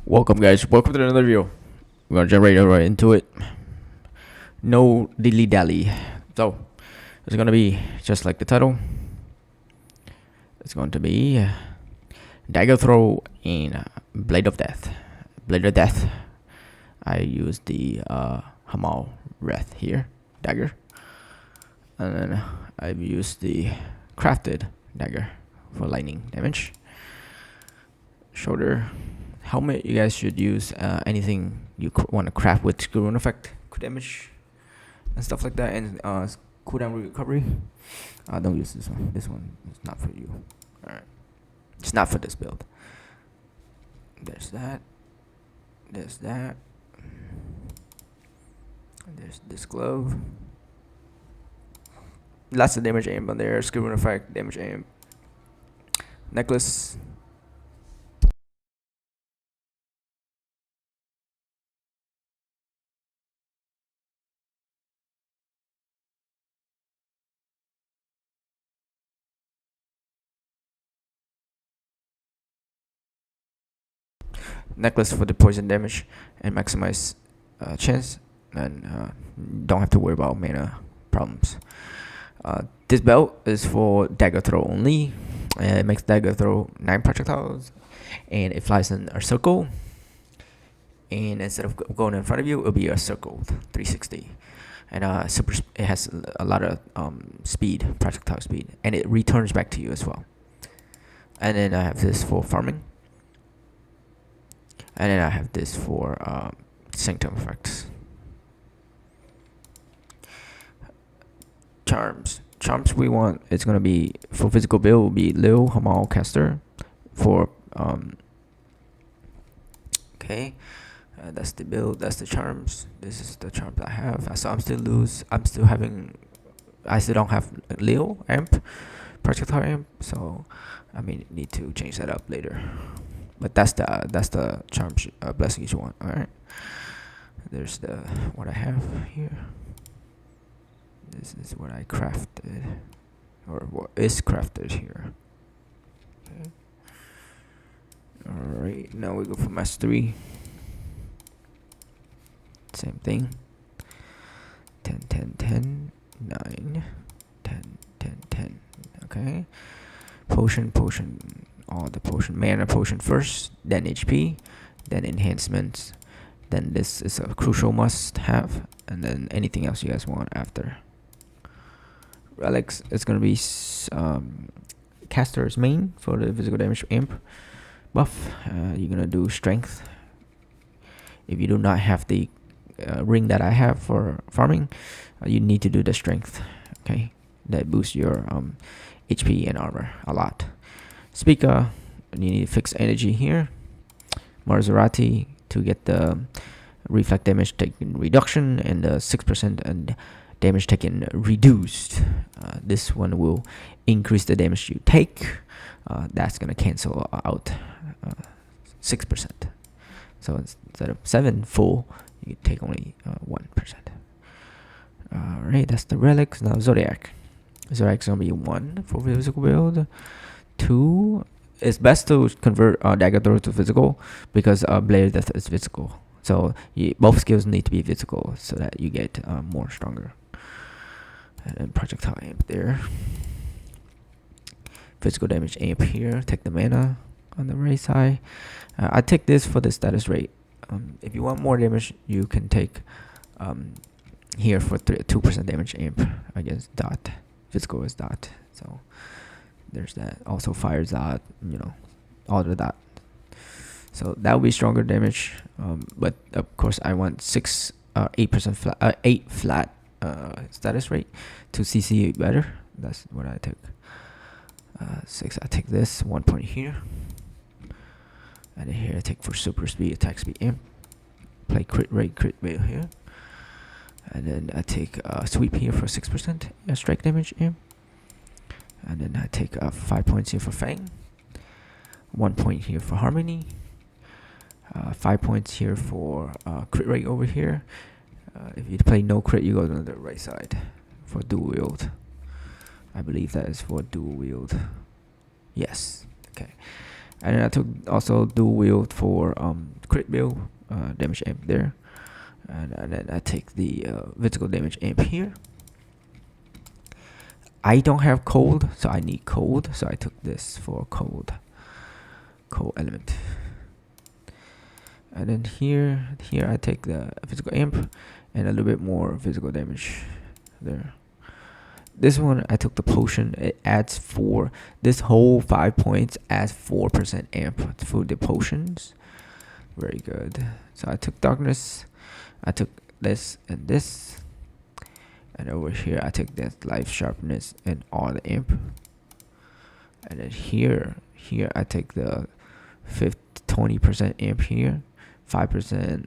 Welcome guys, welcome to another video. We're gonna jump right into it. No dilly dally. So it's gonna be just like the title. It's going to be Dagger Throw and Blade of Death. Blade of Death. I use the Hamal Wrath here, dagger. And then I've used the crafted dagger for lightning damage. Shoulder. Helmet, you guys should use anything you want to craft with skill rune effect, crit damage, and stuff like that, and cooldown recovery. Don't use this one. This one is not for you. Alright. It's not for this build. There's that. There's that. There's this glove. Lots of damage aim on there. Skill rune effect, damage aim. Necklace. Necklace for the poison damage and maximize chance, and don't have to worry about mana problems. This belt is for dagger throw only. It makes dagger throw 9 projectiles, and it flies in a circle. And instead of going in front of you, it'll be a circle 360. And it has a lot of speed, projectile speed, and it returns back to you as well. And then I have this for farming. And then I have this for sanctum effects. Charms we want, it's gonna be for physical build will be Lil Hamal Caster for okay. That's the build, that's the charms. This is the charms I have. So I still don't have Lil amp, projectile amp, so I may need to change that up later. But that's the charm blessings you want. All right. There's the what I have here. This is what I crafted, or what is crafted here. Okay. All right. Now we go for mastery. Same thing. 10, 10, 10, 9, 10, 10, 10. Okay. Potion. All the potion, mana potion first, then HP, then enhancements, then this is a crucial must have, and then anything else you guys want after. Relics, it's gonna be caster's main for the physical damage imp buff. You're gonna do strength. If you do not have the ring that I have for farming, you need to do the strength. Okay, that boosts your HP and armor a lot. Speaker, you need to fix energy here. Maserati to get the reflect damage taken reduction and the 6% and damage taken reduced. This one will increase the damage you take. That's gonna cancel out 6%. So instead of 7 full, you take only 1%. Alright, that's the relics. Now Zodiac. Zodiac's gonna be 1 for physical build. 2, it's best to convert dagger throw to physical because blade of death is physical. So both skills need to be physical so that you get more stronger. And then projectile amp there. Physical damage amp here. Take the mana on the right side. I take this for the status rate. If you want more damage, you can take here for 2% damage amp against dot. Physical is dot. So there's that. Also fire dot, all of that. So that will be stronger damage. But of course I want 8% flat, 8 flat status rate to CC better. That's what I took. 6. I take this 1 point here, and then here I take for super speed, attack speed imp. Play crit rate here, and then I take sweep here for 6% strike damage imp. And then I take 5 points here for Fang, 1 point here for Harmony, 5 points here for crit rate over here. If you play no crit, you go to the right side for dual wield. I believe that is for dual wield. Yes. Okay. And then I took also dual wield for crit build, damage amp there. And then I take the physical damage amp here. I don't have cold, so I need cold, so I took this for cold element. And then here I take the physical amp and a little bit more physical damage there. This one I took the potion. It adds 4. This whole 5 points adds 4% amp for the potions. Very good. So I took darkness. I took this and this. And over here I take that life sharpness and all the amp. And then here I take the 20% amp here, 5%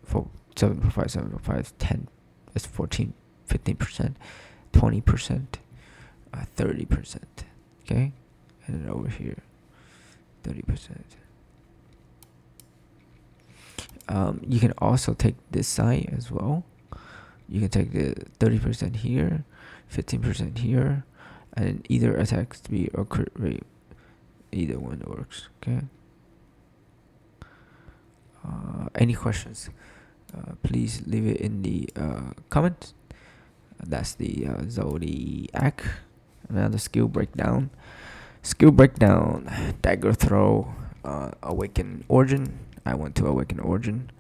for 7.5, 10, that's 14, 15%, 20%, 30%. Okay, and then over here, 30%. You can also take this side as well. You can take the 30% here, 15% here, and either attack speed or crit rate. Either one works. Okay. Any questions? Please leave it in the comments. That's the Zodiac. Another skill breakdown. Dagger throw. Awaken origin. I went to awaken origin.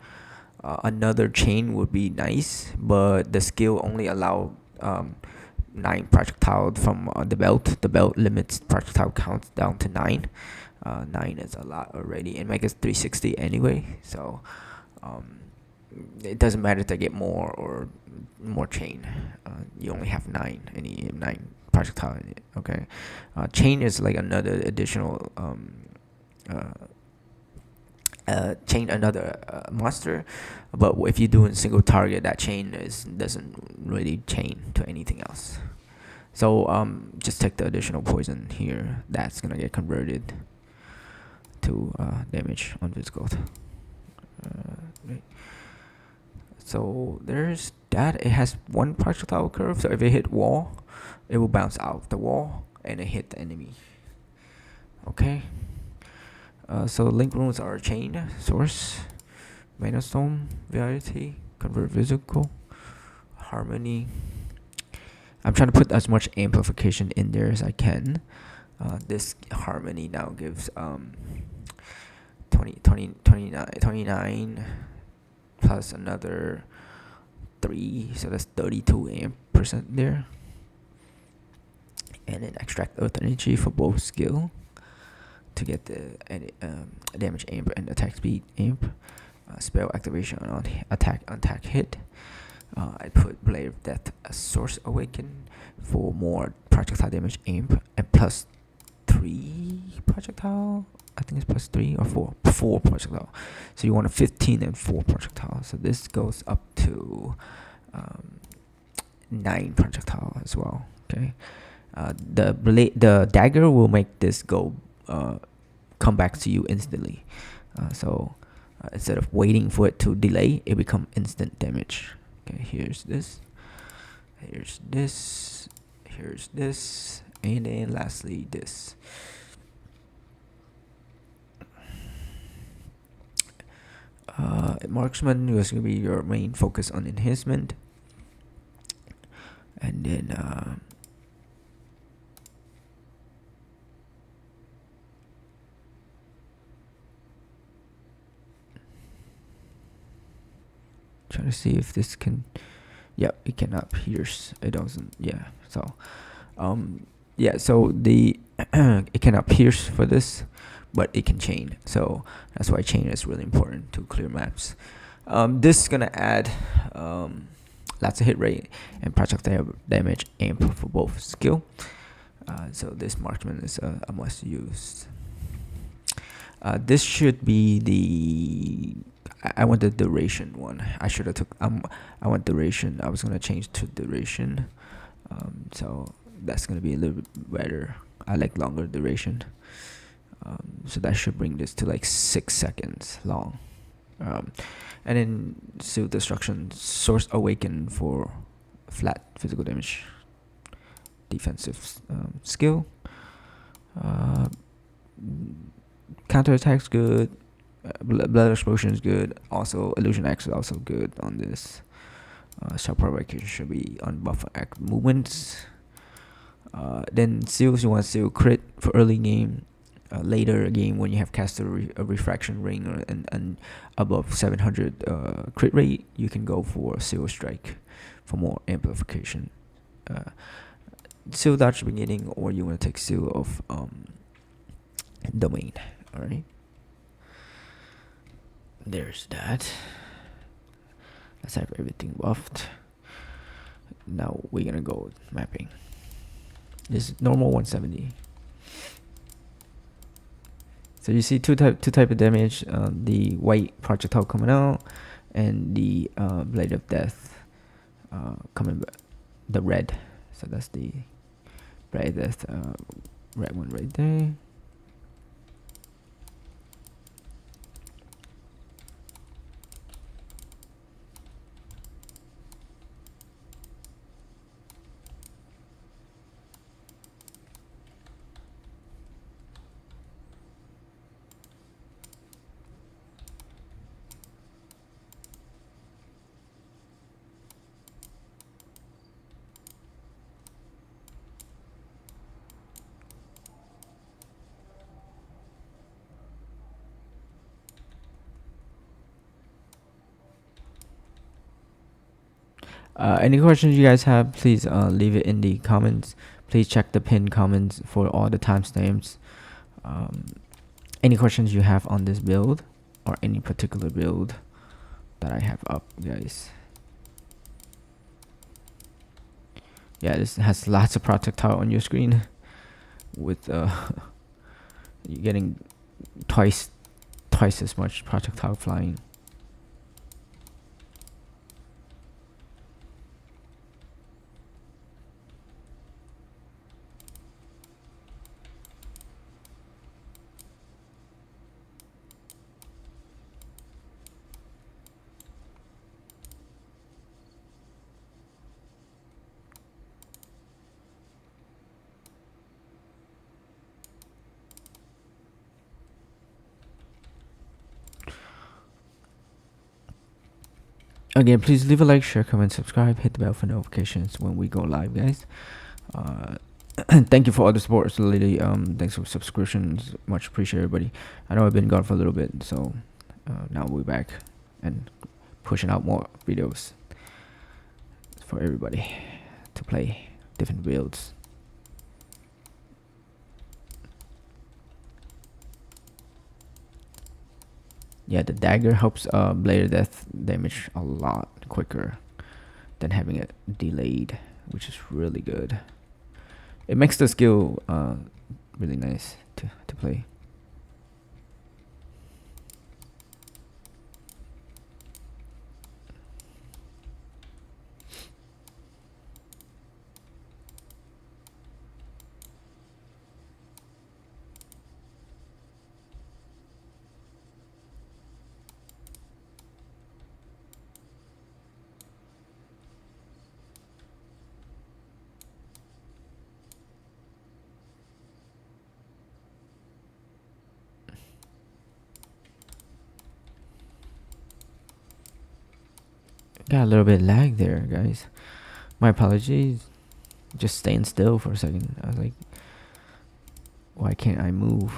Another chain would be nice, but the skill only allow 9 projectile from the belt. The belt limits projectile counts down to 9. 9 is a lot already, and make it 360 anyway. So it doesn't matter to get more or more chain. You only have 9. Any 9 projectile in it. Okay. Chain is like another additional chain another monster, but if you're doing single target, that chain doesn't really chain to anything else. So just take the additional poison here. That's gonna get converted to damage on physical. Right. So there's that. It has 1 projectile curve, so if it hit wall, it will bounce out the wall and it hit the enemy. Okay. So link runes are chain, source, mana stone, variety, convert physical, harmony. I'm trying to put as much amplification in there as I can. This harmony now gives 29 plus another 3, so that's 32 amp percent there. And then extract earth energy for both skill to get the damage amp and attack speed amp. Spell activation on attack hit. I put Blade of Death as Source Awaken for more projectile damage amp and plus 3 projectile. I think it's plus 3 or 4 projectile. So you want a 15 and 4 projectile. So this goes up to 9 projectile as well. Okay. The dagger will make this go come back to you instantly. So instead of waiting for it to delay, it become instant damage. Okay, here's this, and then lastly this. Marksman is going to be your main focus on enhancement, and then trying to see if this can. Yep, it cannot pierce. It doesn't. Yeah. So, yeah. So the it cannot pierce for this, but it can chain. So that's why chain is really important to clear maps. This is gonna add lots of hit rate and projectile damage amp for both skill. So this marksman is a must use. This should be the. I want the duration one. I should have took. I want duration. I was gonna change to duration. So that's gonna be a little bit better. I like longer duration. So that should bring this to like 6 seconds long. And then Seal Destruction, Source Awaken for flat physical damage. Defensive skill. counterattack's good. Blood explosion is good. Also, illusion X is also good on this. Sharp provocation should be on buff act movements. Then seals, you want seal crit for early game. Later game when you have cast a refraction ring and above 700 crit rate, you can go for seal strike for more amplification. Seal dodge beginning, or you want to take seal of domain. All right. There's that. Let's have everything buffed. Now we're gonna go mapping. This is normal 170. So you see two type of damage. The white projectile coming out, and the blade of death coming back. The red. So that's the blade of death. Red one right there. Any questions you guys have, please leave it in the comments. Please check the pinned comments for all the timestamps. Any questions you have on this build or any particular build that I have up, guys? Yeah, this has lots of projectile on your screen with you're getting twice as much projectile flying. Again, please leave a like, share, comment, subscribe, hit the bell for notifications when we go live, guys. Thank you for all the support, so lady. Thanks for subscriptions, much appreciated, everybody. I know I've been gone for a little bit, so now we're back and pushing out more videos for everybody to play different builds. Yeah, the dagger helps blade of death damage a lot quicker than having it delayed, which is really good. It makes the skill really nice to play. Got a little bit lag there, guys. My apologies. Just staying still for a second. I was like, why can't I move?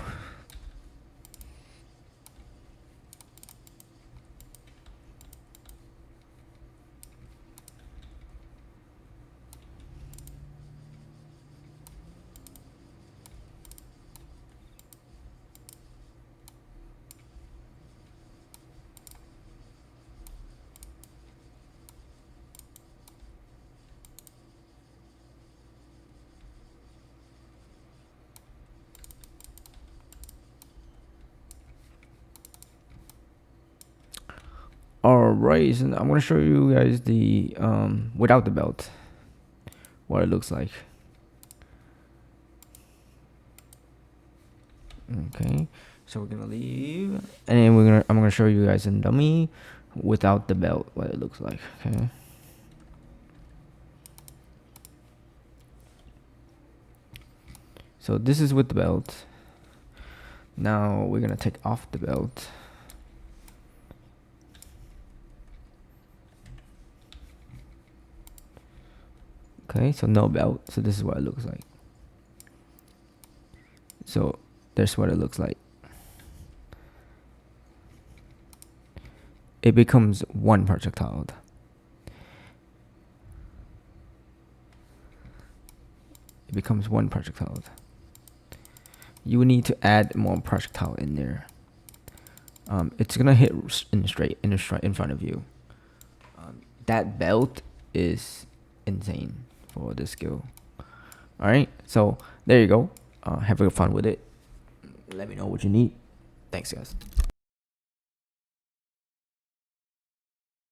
Alright, so I'm gonna show you guys the without the belt, what it looks like. Okay, so we're gonna leave, and then I'm gonna show you guys in dummy without the belt what it looks like. Okay. So this is with the belt. Now we're gonna take off the belt. Okay, so no belt. So this is what it looks like. So there's what it looks like. It becomes one projectile. It becomes one projectile. You will need to add more projectile in there. It's gonna hit in front of you. That belt is insane for this skill. All right, so there you go. Have fun with it. Let me know what you need. Thanks, guys.